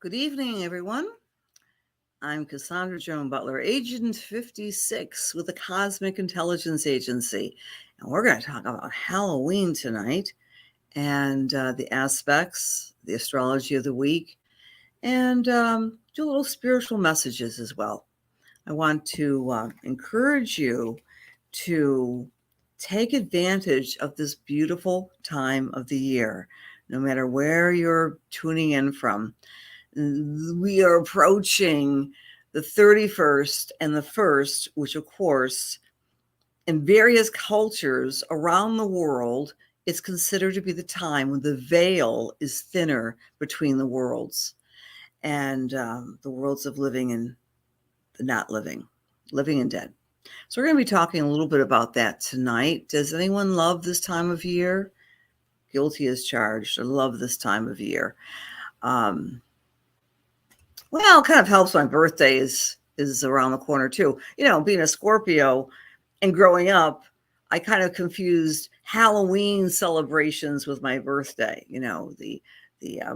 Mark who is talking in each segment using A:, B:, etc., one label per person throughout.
A: Good evening, everyone. I'm Cassandra Joan Butler, Agent 56 with the Cosmic Intelligence Agency. And we're going to talk about Halloween tonight and the aspects, the astrology of the week, and do little spiritual messages as well. I want to encourage you to take advantage of this beautiful time of the year, no matter where you're tuning in from. We are approaching the 31st and the 1st, which, of course, in various cultures around the world, it's considered to be the time when the veil is thinner between the worlds and the worlds of living and the not living, living and dead. So we're going to be talking a little bit about that tonight. Does anyone love this time of year? Guilty as charged. I love this time of year. Well, it kind of helps my birthday is around the corner too. You know, being a Scorpio and growing up, I kind of confused Halloween celebrations with my birthday. You know, the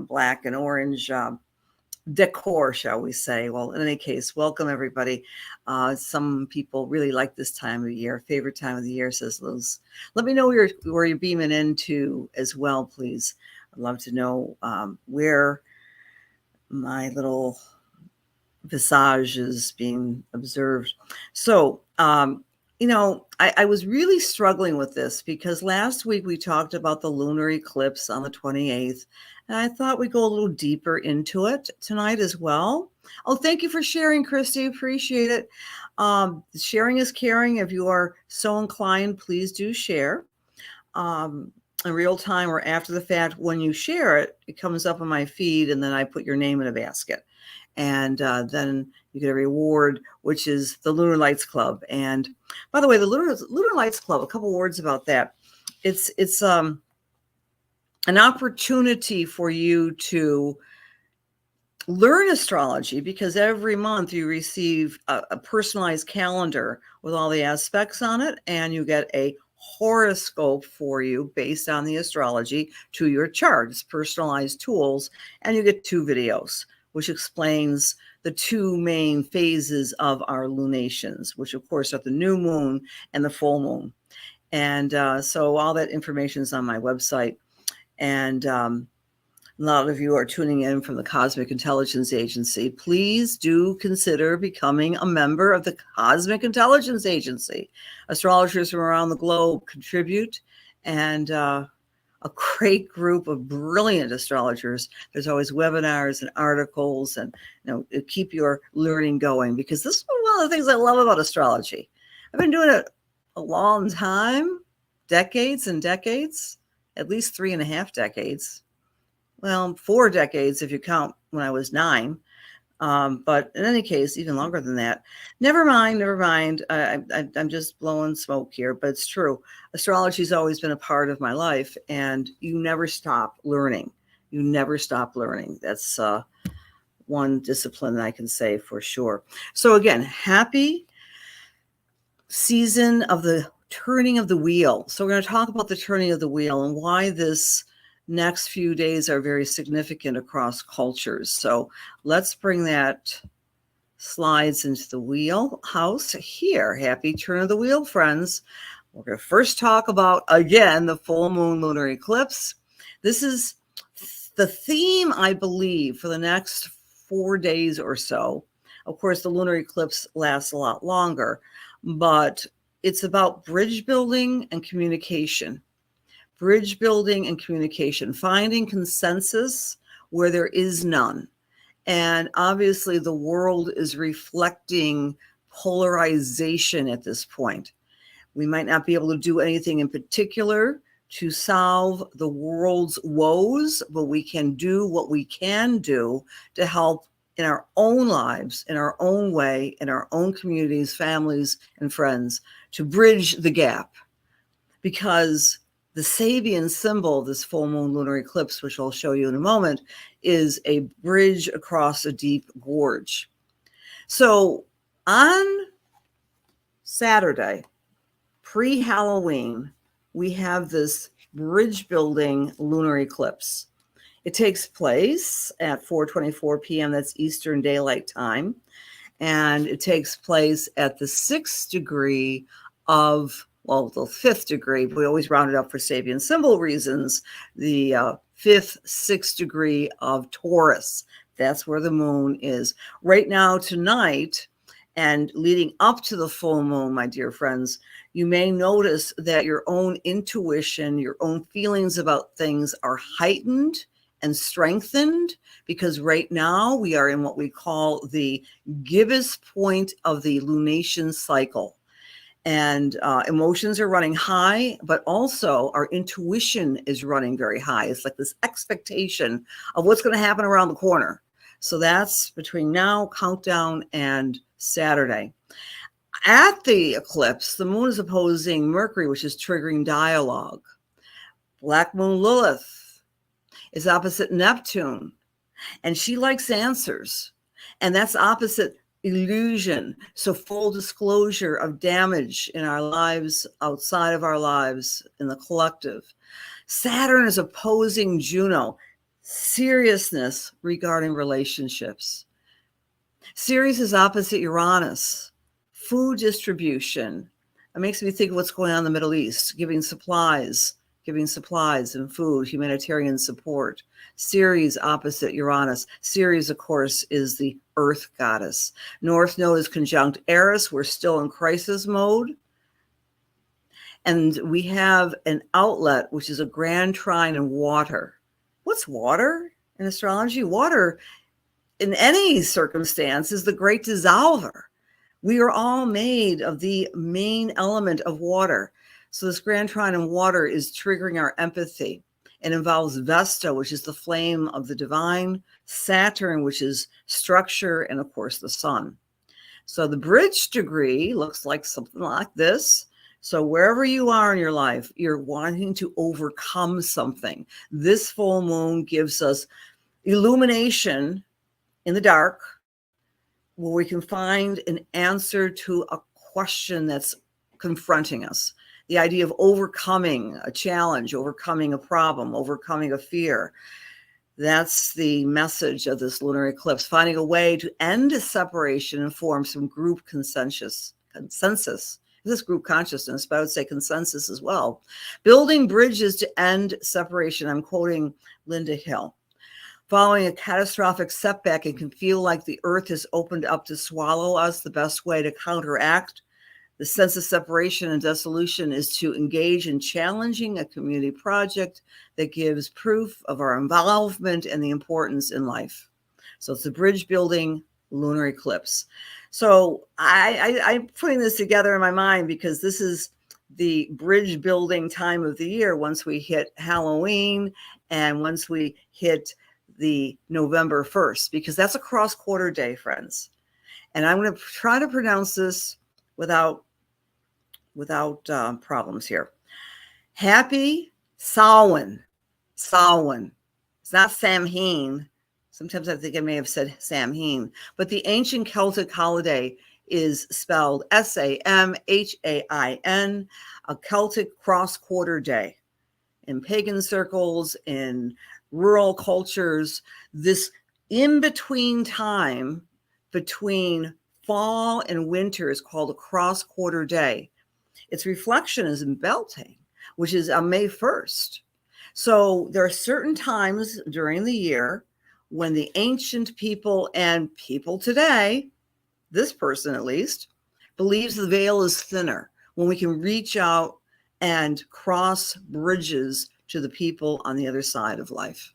A: black and orange decor, shall we say. Well, in any case, welcome everybody. Some people really like this time of year. Favorite time of the year, says Liz. Let me know where you're beaming into as well, please. I'd love to know where my little visage is being observed. So, you know, I was really struggling with this because last week we talked about the lunar eclipse on the 28th, and I thought we'd go a little deeper into it tonight as well. Oh, thank you for sharing, Christy. Appreciate it. Sharing is caring. If you are so inclined, please do share. In real time or after the fact, when you share it, it comes up on my feed, and then I put your name in a basket. And then you get a reward, which is the Lunar Lights Club. And by the way, the Lunar Lights Club, a couple words about that. It's an opportunity for you to learn astrology, because every month you receive a personalized calendar with all the aspects on it, and you get a horoscope for you based on the astrology to your chart. It's personalized tools, and you get 2 videos, which explains the 2 main phases of our lunations, which of course are the new moon and the full moon. And so all that information is on my website. And a lot of you are tuning in from the Cosmic Intelligence Agency. Please do consider becoming a member of the Cosmic Intelligence Agency. Astrologers from around the globe contribute, and a great group of brilliant astrologers. There's always webinars and articles, and keep your learning going, because this is one of the things I love about astrology. I've been doing it a long time, decades and decades, at least 3.5 decades. Well, 4 decades if you count when I was 9. But in any case, even longer than that. Never mind. I'm just blowing smoke here, but it's true. Astrology has always been a part of my life, and you never stop learning. You never stop learning. That's one discipline that I can say for sure. So again, happy season of the turning of the wheel. So we're going to talk about the turning of the wheel and why this next few days are very significant across cultures. So let's bring that slides into the wheelhouse here. Happy turn of the wheel, friends. We're going to first talk about, again, the full moon lunar eclipse. This is the theme, I believe, for the next 4 days or so. Of course, the lunar eclipse lasts a lot longer, but it's about bridge building and communication. Bridge building and communication, finding consensus where there is none. And obviously the world is reflecting polarization at this point. We might not be able to do anything in particular to solve the world's woes, but we can do what we can do to help in our own lives, in our own way, in our own communities, families, and friends, to bridge the gap. Because the Sabian symbol of this full moon lunar eclipse, which I'll show you in a moment, is a bridge across a deep gorge. So on Saturday, pre-Halloween, we have this bridge building lunar eclipse. It takes place at 4:24 p.m. That's Eastern Daylight Time. And it takes place at the 6th degree of, well, the 5th degree, but we always round it up for Sabian symbol reasons, the 5th, 6th degree of Taurus. That's where the moon is. Right now, tonight, and leading up to the full moon, my dear friends, you may notice that your own intuition, your own feelings about things are heightened and strengthened, because right now we are in what we call the gibbous point of the lunation cycle. And emotions are running high, but also our intuition is running very high. It's like this expectation of what's going to happen around the corner. So that's between now, countdown, and Saturday. At the eclipse, the moon is opposing Mercury, which is triggering dialogue. Black moon Lilith is opposite Neptune, and she likes answers. And that's opposite illusion. So full disclosure of damage in our lives, outside of our lives, in the collective. Saturn is opposing Juno. Seriousness regarding relationships. Ceres is opposite Uranus. Food distribution. It makes me think of what's going on in the Middle East, giving supplies and food, humanitarian support. Ceres opposite Uranus. Ceres, of course, is the earth goddess. North Node is conjunct Eris. We're still in crisis mode. And we have an outlet, which is a grand trine in water. What's water in astrology? Water, in any circumstance, is the great dissolver. We are all made of the main element of water. So this grand trine in water is triggering our empathy. It involves Vesta, which is the flame of the divine, Saturn, which is structure, and of course the sun. So the bridge degree looks like something like this. So wherever you are in your life, you're wanting to overcome something. This full moon gives us illumination in the dark, where we can find an answer to a question that's confronting us. The idea of overcoming a challenge, overcoming a problem, overcoming a fear. That's the message of this lunar eclipse, finding a way to end a separation and form some group consensus. This group consciousness, but I would say consensus as well. Building bridges to end separation. I'm quoting Linda Hill. Following a catastrophic setback, it can feel like the earth has opened up to swallow us. The best way to counteract the sense of separation and dissolution is to engage in challenging a community project that gives proof of our involvement and the importance in life. So it's a bridge building lunar eclipse. So I'm putting this together in my mind because this is the bridge building time of the year once we hit Halloween and once we hit the November 1st, because that's a cross-quarter day, friends. And I'm going to try to pronounce this without problems here. Happy Samhain. Samhain. It's not Samhain. Sometimes I think I may have said Samhain, but the ancient Celtic holiday is spelled Samhain, a Celtic cross-quarter day. In pagan circles, in rural cultures, this in-between time between fall and winter is called a cross-quarter day. Its reflection is in Beltane, which is on May 1st. So there are certain times during the year when the ancient people and people today, this person at least, believes the veil is thinner, when we can reach out and cross bridges to the people on the other side of life.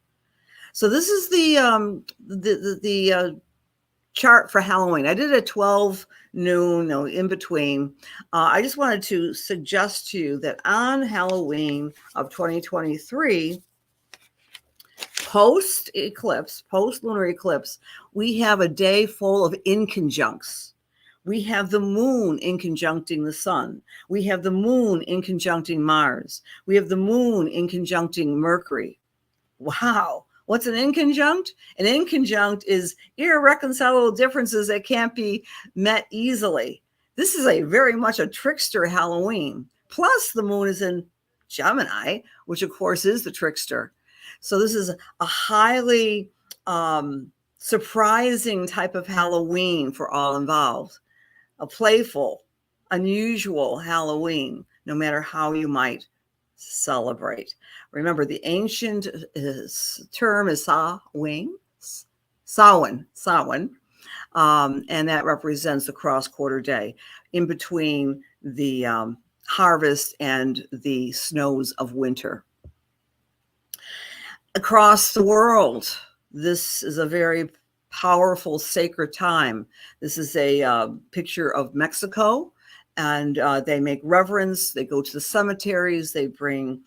A: So this is the chart for Halloween. I did a 12 noon, no, in between. I just wanted to suggest to you that on Halloween of 2023, post-eclipse, post-lunar eclipse, we have a day full of inconjuncts. We have the moon inconjuncting the sun. We have the moon inconjuncting Mars. We have the moon inconjuncting Mercury. Wow. What's an inconjunct? An inconjunct is irreconcilable differences that can't be met easily. This is very much a trickster Halloween. Plus, the moon is in Gemini, which of course is the trickster. So this is a highly surprising type of Halloween for all involved, a playful, unusual Halloween, no matter how you might celebrate. Remember, the ancient term is Samhain, and that represents the cross-quarter day in between the harvest and the snows of winter. Across the world, this is a very powerful, sacred time. This is a picture of Mexico, and they make reverence. They go to the cemeteries. They bring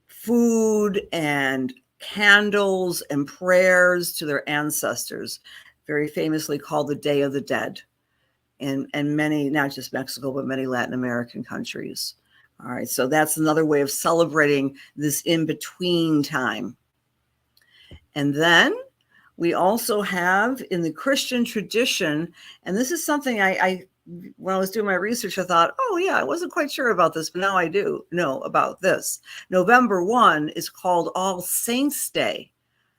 A: food and candles and prayers to their ancestors, very famously called the Day of the Dead, and many, not just Mexico, but many Latin American countries. All right, so that's another way of celebrating this in-between time. And then we also have in the Christian tradition, and this is something I when I was doing my research, I thought, oh yeah, I wasn't quite sure about this, but now I do know about this. November 1 is called All Saints Day.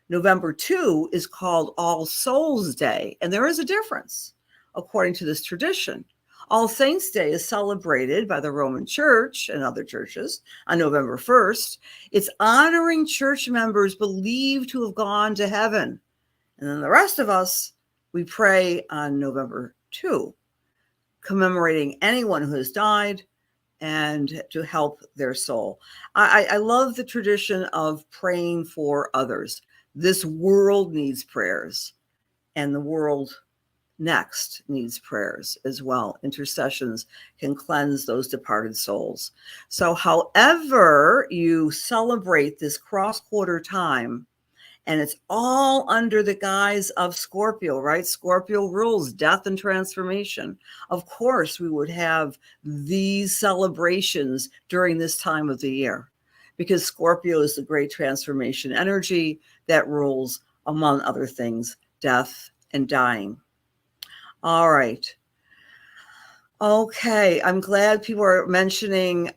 A: November 2 is called All Souls Day. And there is a difference according to this tradition. All Saints Day is celebrated by the Roman Church and other churches on November 1st. It's honoring church members believed to have gone to heaven. And then the rest of us, we pray on November 2, commemorating anyone who has died and to help their soul. I love the tradition of praying for others. This world needs prayers, and the world next needs prayers as well. Intercessions can cleanse those departed souls. So however you celebrate this cross-quarter time, and it's all under the guise of Scorpio, right? Scorpio rules death and transformation. Of course, we would have these celebrations during this time of the year, because Scorpio is the great transformation energy that rules, among other things, death and dying. All right. Okay, I'm glad people are mentioning,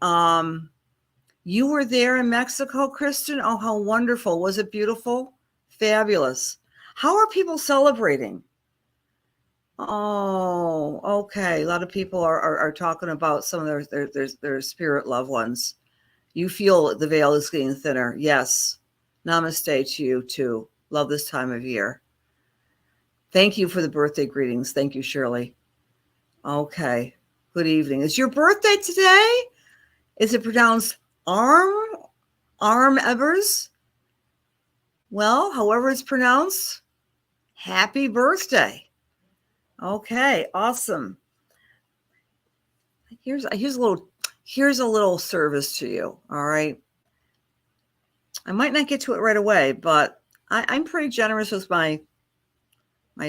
A: you were there in Mexico, Kristen? Oh, how wonderful. Was it beautiful? Fabulous. How are people celebrating? Oh, okay. A lot of people are talking about some of their spirit loved ones. You feel the veil is getting thinner. Yes. Namaste to you too. Love this time of year. Thank you for the birthday greetings. Thank you, Shirley. Okay. Good evening. Is your birthday today? Is it pronounced Arm Evers? Well, however it's pronounced, happy birthday. Okay, awesome. Here's a little service to you. All right. I might not get to it right away, but I'm pretty generous with my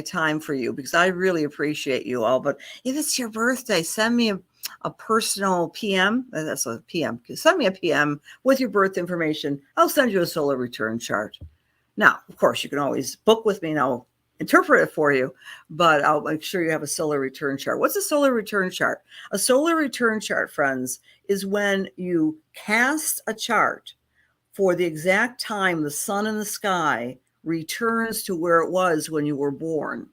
A: time for you, because I really appreciate you all. But if it's your birthday, send me a personal PM. That's a PM. Send me a PM with your birth information. I'll send you a solar return chart. Now, of course, you can always book with me and I'll interpret it for you, but I'll make sure you have a solar return chart. What's a solar return chart? A solar return chart, friends, is when you cast a chart for the exact time the sun in the sky returns to where it was when you were born,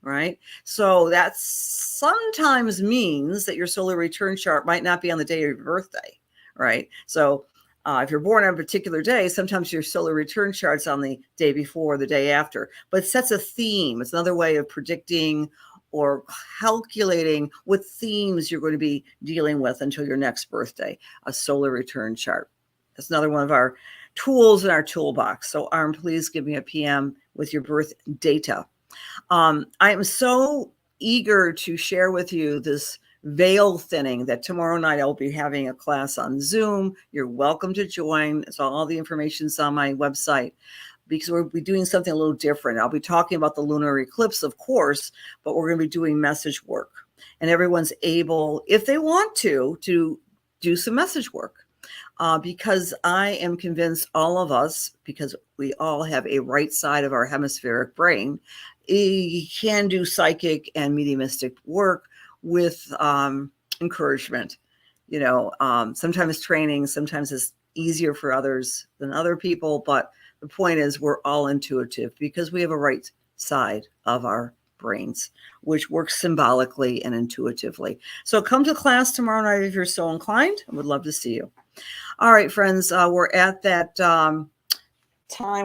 A: right? So that sometimes means that your solar return chart might not be on the day of your birthday, right? So if you're born on a particular day, sometimes your solar return chart's on the day before, the day after, but it sets a theme. It's another way of predicting or calculating what themes you're going to be dealing with until your next birthday, a solar return chart. That's another one of our tools in our toolbox. So Arm, please give me a PM with your birth data. I am so eager to share with you this veil thinning that tomorrow night I'll be having a class on Zoom. You're welcome to join. So all the information's on my website, because we'll be doing something a little different. I'll be talking about the lunar eclipse, of course, but we're going to be doing message work, and everyone's able, if they want to do some message work. Because I am convinced all of us, because we all have a right side of our hemispheric brain, can do psychic and mediumistic work with encouragement. Sometimes training, sometimes it's easier for others than other people. But the point is, we're all intuitive because we have a right side of our brains, which works symbolically and intuitively. So come to class tomorrow night if you're so inclined. I would love to see you. All right, friends, we're at that time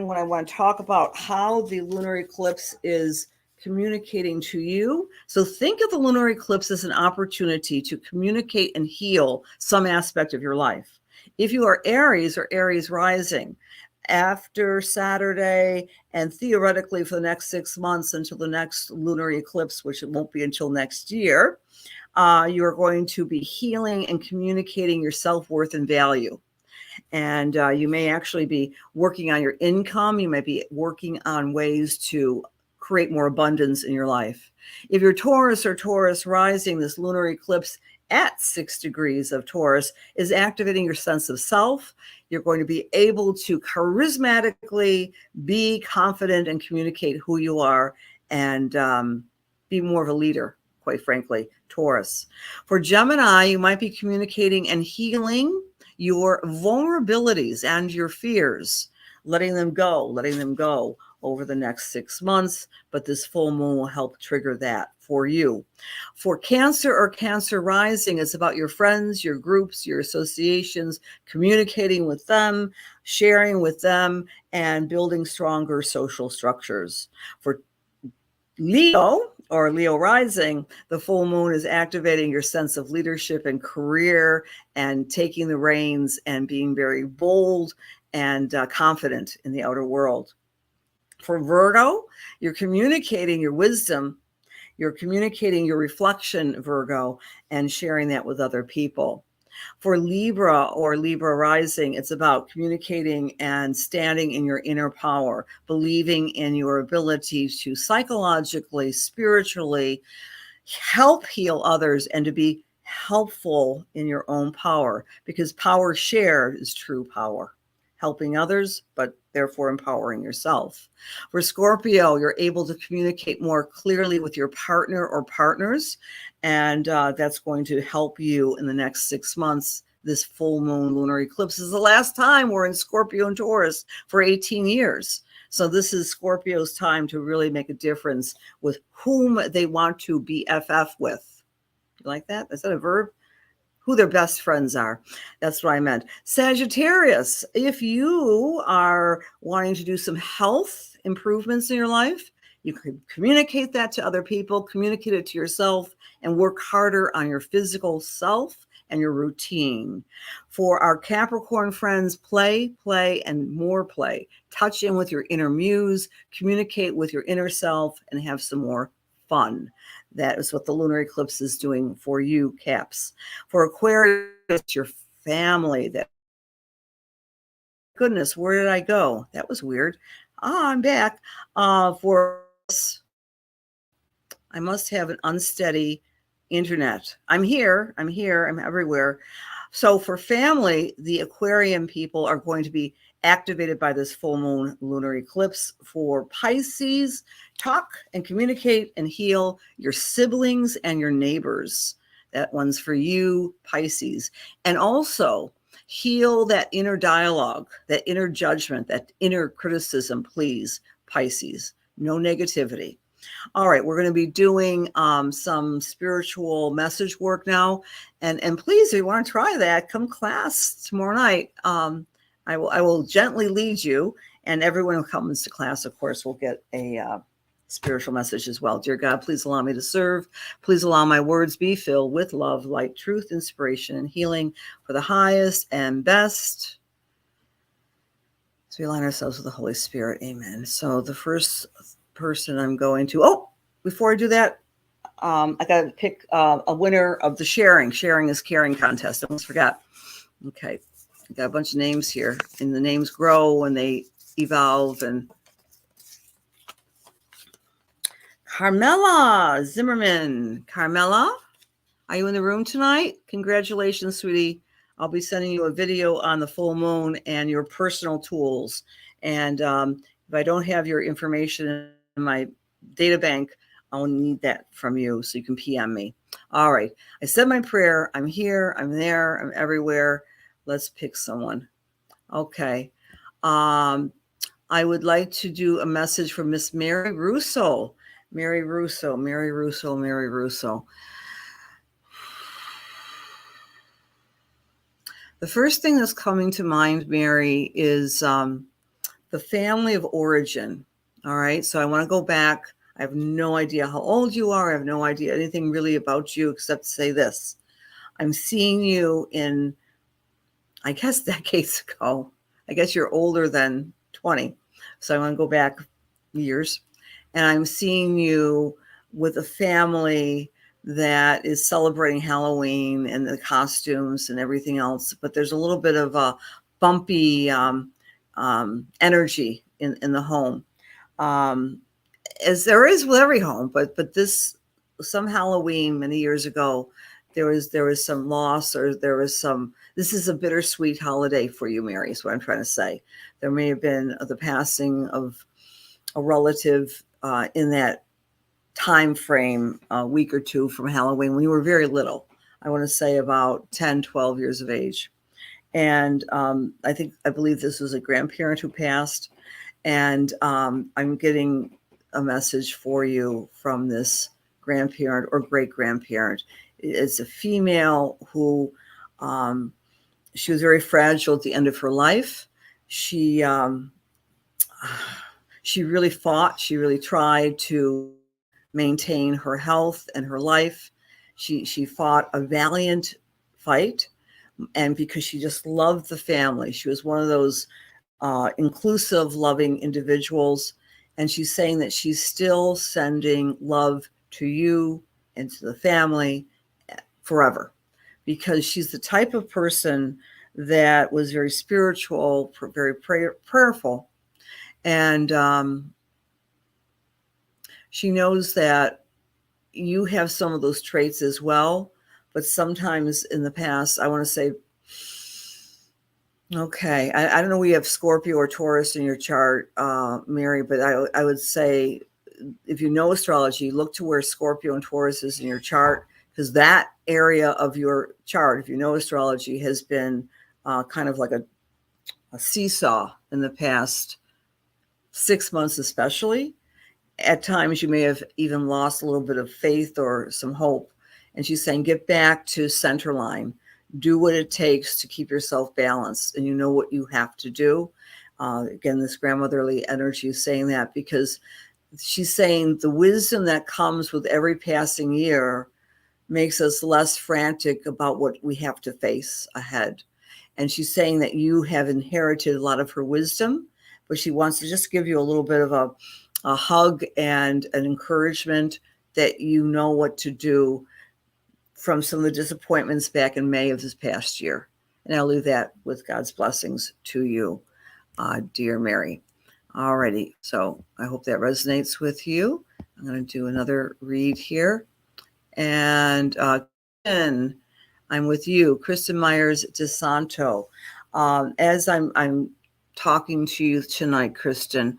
A: when I want to talk about how the lunar eclipse is communicating to you. So think of the lunar eclipse as an opportunity to communicate and heal some aspect of your life. If you are Aries or Aries rising, after Saturday and theoretically for the next 6 months until the next lunar eclipse, which it won't be until next year, you're going to be healing and communicating your self-worth and value. And you may actually be working on your income. You might be working on ways to create more abundance in your life. If you're Taurus or Taurus rising, this lunar eclipse at 6 degrees of Taurus is activating your sense of self. You're going to be able to charismatically be confident and communicate who you are and be more of a leader, quite frankly, Taurus. For Gemini, you might be communicating and healing your vulnerabilities and your fears, letting them go over the next 6 months, but this full moon will help trigger that for you. For Cancer or Cancer rising, it's about your friends, your groups, your associations, communicating with them, sharing with them, and building stronger social structures. For Leo or Leo rising, the full moon is activating your sense of leadership and career and taking the reins and being very bold and confident in the outer world. For Virgo, you're communicating your wisdom, you're communicating your reflection, Virgo, and sharing that with other people. For Libra or Libra rising, it's about communicating and standing in your inner power, believing in your ability to psychologically, spiritually help heal others and to be helpful in your own power, because power shared is true power. Helping others, but therefore empowering yourself. For Scorpio, you're able to communicate more clearly with your partner or partners, and that's going to help you in the next 6 months. This full moon lunar eclipse is the last time we're in Scorpio and Taurus for 18 years. So this is Scorpio's time to really make a difference with whom they want to BFF with. You like that? Is that a verb? Who their best friends are. That's what I meant. Sagittarius, if you are wanting to do some health improvements in your life, you can communicate that to other people, communicate it to yourself, and work harder on your physical self and your routine. For our Capricorn friends, play, and more play. Touch in with your inner muse, communicate with your inner self, and have some more fun. That is what the lunar eclipse is doing for you, Caps. For Aquarius, it's your family. That, goodness, where did I go? That was weird. I'm back. For us, I must have an unsteady internet. I'm here, I'm everywhere. So for family, the Aquarian people are going to be activated by this full moon lunar eclipse. For Pisces, talk and communicate and heal your siblings and your neighbors. That one's for you, Pisces. And also heal that inner dialogue, that inner judgment, that inner criticism, please, Pisces. No negativity. All right, we're going to be doing some spiritual message work now. And please, if you want to try that, come class tomorrow night. I will gently lead you, and everyone who comes to class, of course, will get a spiritual message as well. Dear God, please allow me to serve. Please allow my words be filled with love, light, truth, inspiration, and healing for the highest and best. So we align ourselves with the Holy Spirit. Amen. So the first person I'm going to, before I do that, I got to pick a winner of the Sharing is Caring contest. I almost forgot. Okay. I got a bunch of names here, and the names grow and they evolve. And Carmela Zimmerman. Carmela, are you in the room tonight? Congratulations, sweetie. I'll be sending you a video on the full moon and your personal tools. And if I don't have your information in my data bank, I'll need that from you so you can PM me. All right. I said my prayer. I'm here. I'm there. I'm everywhere. Let's pick someone. Okay. Um, I would like to do a message from Miss Mary Russo. Mary Russo, Mary Russo, Mary Russo. The first thing that's coming to mind, Mary, is the family of origin. All right. So I want to go back. I have no idea how old you are. I have no idea anything really about you except to say this. I'm seeing you in, I guess, decades ago. I guess you're older than 20. So I want to go back years. And I'm seeing you with a family that is celebrating Halloween and the costumes and everything else. But there's a little bit of a bumpy energy in the home. As there is with every home, but this, some Halloween many years ago, there was some loss, or there was some, this is a bittersweet holiday for you, Mary, is what I'm trying to say. There may have been the passing of a relative in that time frame, a week or two from Halloween, when you were very little. I want to say about 10, 12 years of age. And I believe this was a grandparent who passed. And I'm getting a message for you from this grandparent or great grandparent. It's a female who, she was very fragile at the end of her life. She really fought. She really tried to maintain her health and her life. She fought a valiant fight, and because she just loved the family. She was one of those inclusive, loving individuals. And she's saying that she's still sending love to you and to the family forever, because she's the type of person that was very spiritual, very prayerful. And she knows that you have some of those traits as well. But sometimes in the past, I want to say, okay, I don't know, we have Scorpio or Taurus in your chart, Mary, but I would say, if you know astrology, look to where Scorpio and Taurus is in your chart, because that area of your chart, if you know astrology, has been kind of like a seesaw in the past 6 months, especially. At times, you may have even lost a little bit of faith or some hope. And she's saying, get back to center line. Do what it takes to keep yourself balanced, and you know what you have to do. Again, this grandmotherly energy is saying that, because she's saying the wisdom that comes with every passing year makes us less frantic about what we have to face ahead. And she's saying that you have inherited a lot of her wisdom, but she wants to just give you a little bit of a hug and an encouragement that you know what to do from some of the disappointments back in May of this past year. And I'll leave that with God's blessings to you, dear Mary. Alrighty, so I hope that resonates with you. I'm going to do another read here. And I'm with you, Kristen Myers DeSanto. As I'm talking to you tonight, Kristen,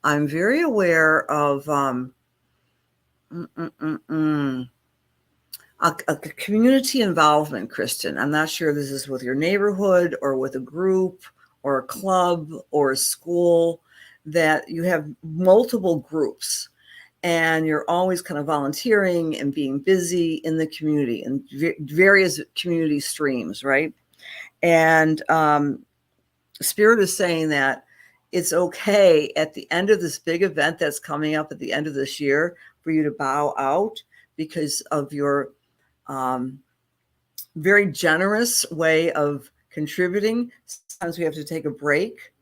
A: I'm very aware of a community involvement, Kristen. I'm not sure if this is with your neighborhood or with a group or a club or a school, that you have multiple groups and you're always kind of volunteering and being busy in the community and various community streams, right? And Spirit is saying that it's okay at the end of this big event that's coming up at the end of this year for you to bow out because of your very generous way of contributing. Sometimes we have to take a break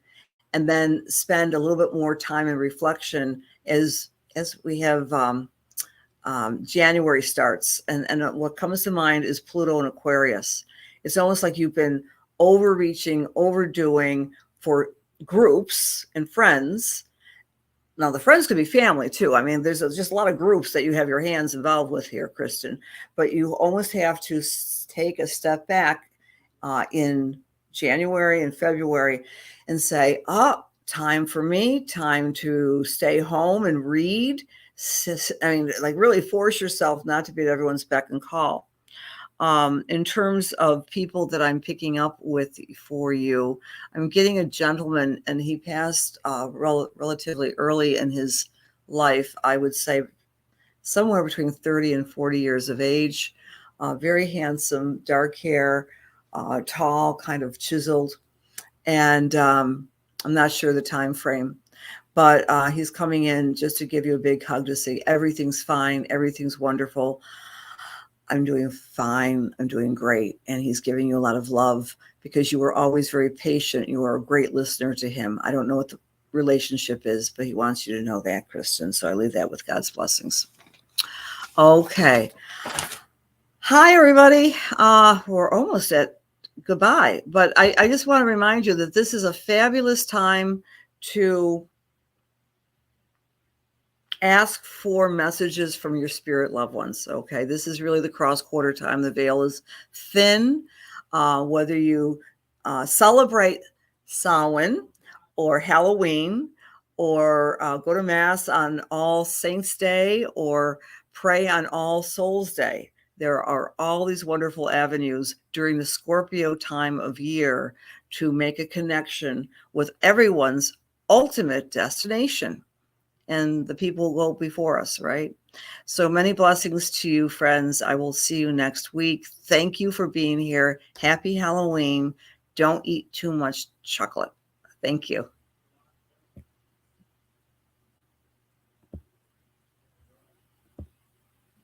A: and then spend a little bit more time in reflection as we have January starts. And what comes to mind is Pluto and Aquarius. It's almost like you've been overreaching, overdoing for groups and friends. Now, the friends could be family too. I mean, there's just a lot of groups that you have your hands involved with here, Kristen, but you almost have to take a step back in January and February and say, oh, time for me, time to stay home and read. I mean, like really force yourself not to be at everyone's beck and call. In terms of people that I'm picking up with for you, I'm getting a gentleman, and he passed relatively early in his life. I would say somewhere between 30 and 40 years of age, very handsome, dark hair, tall, kind of chiseled. And I'm not sure the time frame, but he's coming in just to give you a big hug to say everything's fine, everything's wonderful. I'm doing fine. I'm doing great. And he's giving you a lot of love because you were always very patient. You were a great listener to him. I don't know what the relationship is, but he wants you to know that, Kristen. So I leave that with God's blessings. Okay. Hi, everybody. We're almost at goodbye, but I just want to remind you that this is a fabulous time to ask for messages from your spirit loved ones. Okay, this is really the cross-quarter time. The veil is thin. Whether you celebrate Samhain or Halloween, or go to Mass on All Saints Day, or pray on All Souls Day, there are all these wonderful avenues during the Scorpio time of year to make a connection with everyone's ultimate destination and the people who go before us, right? So many blessings to you, friends. I will see you next week. Thank you for being here. Happy Halloween. Don't eat too much chocolate. Thank you.